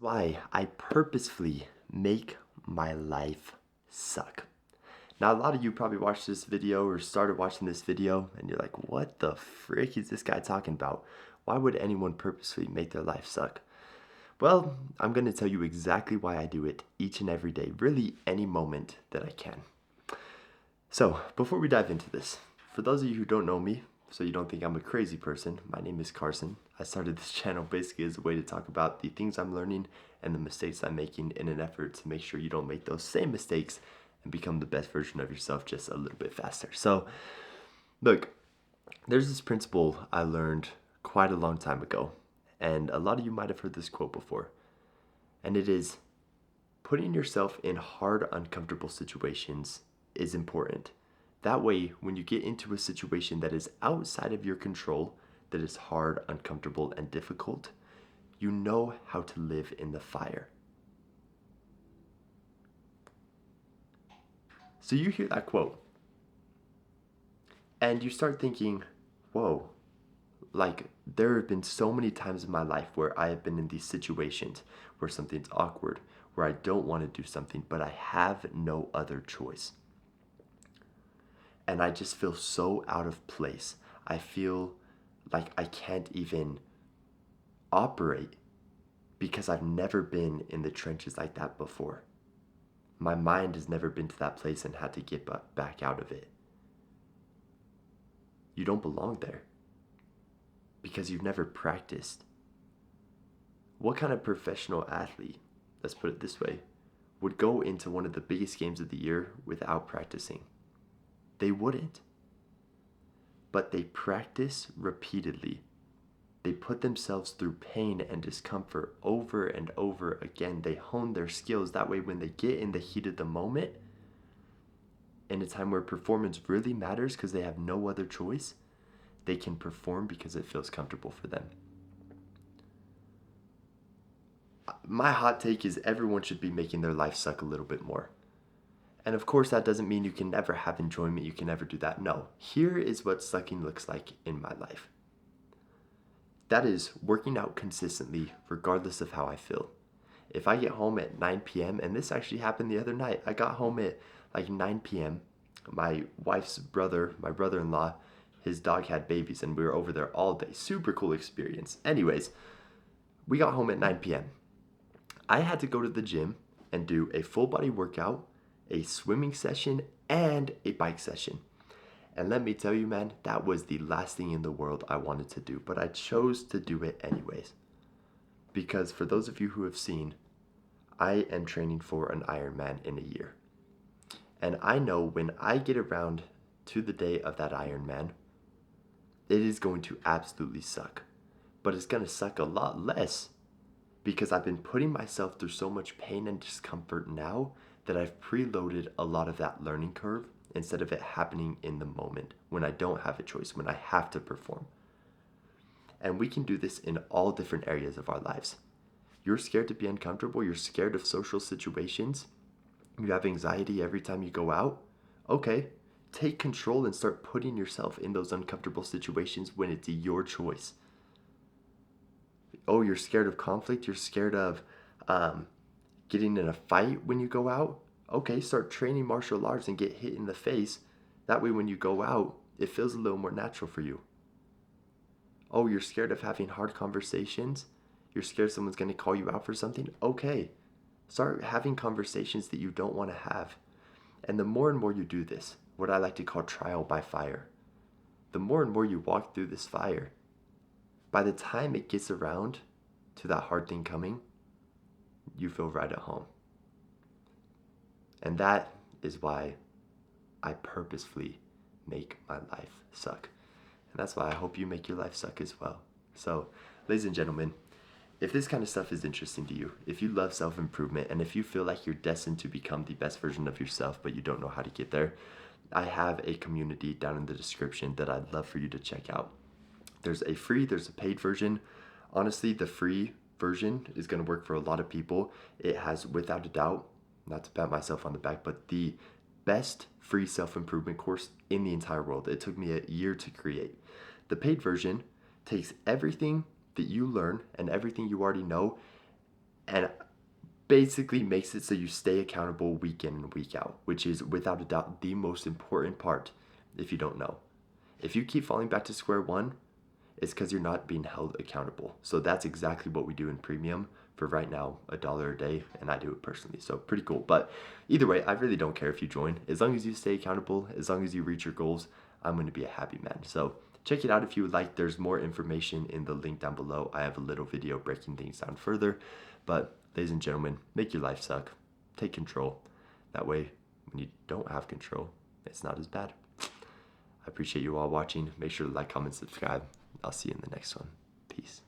why I purposefully make my life suck. Now, a lot of you probably watched this video or started watching this video and you're like, what the frick is this guy talking about? Why would anyone purposefully make their life suck? Well, I'm going to tell you exactly why I do it each and every day, really any moment that I can. So, before we dive into this, for those of you who don't know me, so you don't think I'm a crazy person, my name is Carson. I started this channel basically as a way to talk about the things I'm learning and the mistakes I'm making in an effort to make sure you don't make those same mistakes and become the best version of yourself just a little bit faster. So, look, there's this principle I learned quite a long time ago, and a lot of you might have heard this quote before, and it is, putting yourself in hard, uncomfortable situations is important. That way, when you get into a situation that is outside of your control, that is hard, uncomfortable, and difficult, you know how to live in the fire. So you hear that quote, and you start thinking, whoa, like there have been so many times in my life where I have been in these situations where something's awkward, where I don't want to do something, but I have no other choice. And I just feel so out of place. I feel like I can't even operate because I've never been in the trenches like that before. My mind has never been to that place and had to get back out of it. You don't belong there because you've never practiced. What kind of professional athlete, let's put it this way, would go into one of the biggest games of the year without practicing? They wouldn't. But they practice repeatedly. They put themselves through pain and discomfort over and over again. They hone their skills. That way, when they get in the heat of the moment, in a time where performance really matters because they have no other choice, they can perform because it feels comfortable for them. My hot take is everyone should be making their life suck a little bit more. And of course, that doesn't mean you can never have enjoyment, you can never do that. No, here is what sucking looks like in my life. That is working out consistently, regardless of how I feel. If I get home at 9 p.m., and this actually happened the other night, I got home at like 9 p.m. My wife's brother, my brother-in-law, his dog had babies, and we were over there all day. Super cool experience. Anyways, we got home at 9 p.m. I had to go to the gym and do a full body workout, a swimming session, and a bike session. And let me tell you, man, that was the last thing in the world I wanted to do, but I chose to do it anyways. Because for those of you who have seen, I am training for an Ironman in a year. And I know when I get around to the day of that Ironman, it is going to absolutely suck. But it's going to suck a lot less because I've been putting myself through so much pain and discomfort now that I've preloaded a lot of that learning curve instead of it happening in the moment when I don't have a choice, when I have to perform. And we can do this in all different areas of our lives. You're scared to be uncomfortable, you're scared of social situations, you have anxiety every time you go out. Okay, take control and start putting yourself in those uncomfortable situations when it's your choice. Oh, you're scared of conflict, you're scared of getting in a fight when you go out. Okay, start training martial arts and get hit in the face. That way when you go out, it feels a little more natural for you. Oh, you're scared of having hard conversations? You're scared someone's going to call you out for something? Okay, start having conversations that you don't want to have. And the more and more you do this, what I like to call trial by fire, the more and more you walk through this fire, by the time it gets around to that hard thing coming, you feel right at home. And that is why I purposefully make my life suck. And that's why I hope you make your life suck as well. So, ladies and gentlemen, if this kind of stuff is interesting to you, if you love self-improvement, and if you feel like you're destined to become the best version of yourself, but you don't know how to get there, I have a community down in the description that I'd love for you to check out. There's a paid version. Honestly, the free version is going to work for a lot of people. It has, without a doubt, not to pat myself on the back, but the best free self-improvement course in the entire world. It took me a year to create. The paid version takes everything that you learn and everything you already know and basically makes it so you stay accountable week in and week out, which is without a doubt the most important part if you don't know. If you keep falling back to square one, it's because you're not being held accountable. So that's exactly what we do in premium for right now, $1 a day, and I do it personally. So pretty cool. But either way, I really don't care if you join. As long as you stay accountable, as long as you reach your goals, I'm going to be a happy man. So check it out if you would like. There's more information in the link down below. I have a little video breaking things down further. But ladies and gentlemen, make your life suck. Take control. That way, when you don't have control, it's not as bad. I appreciate you all watching. Make sure to like, comment, subscribe. I'll see you in the next one. Peace.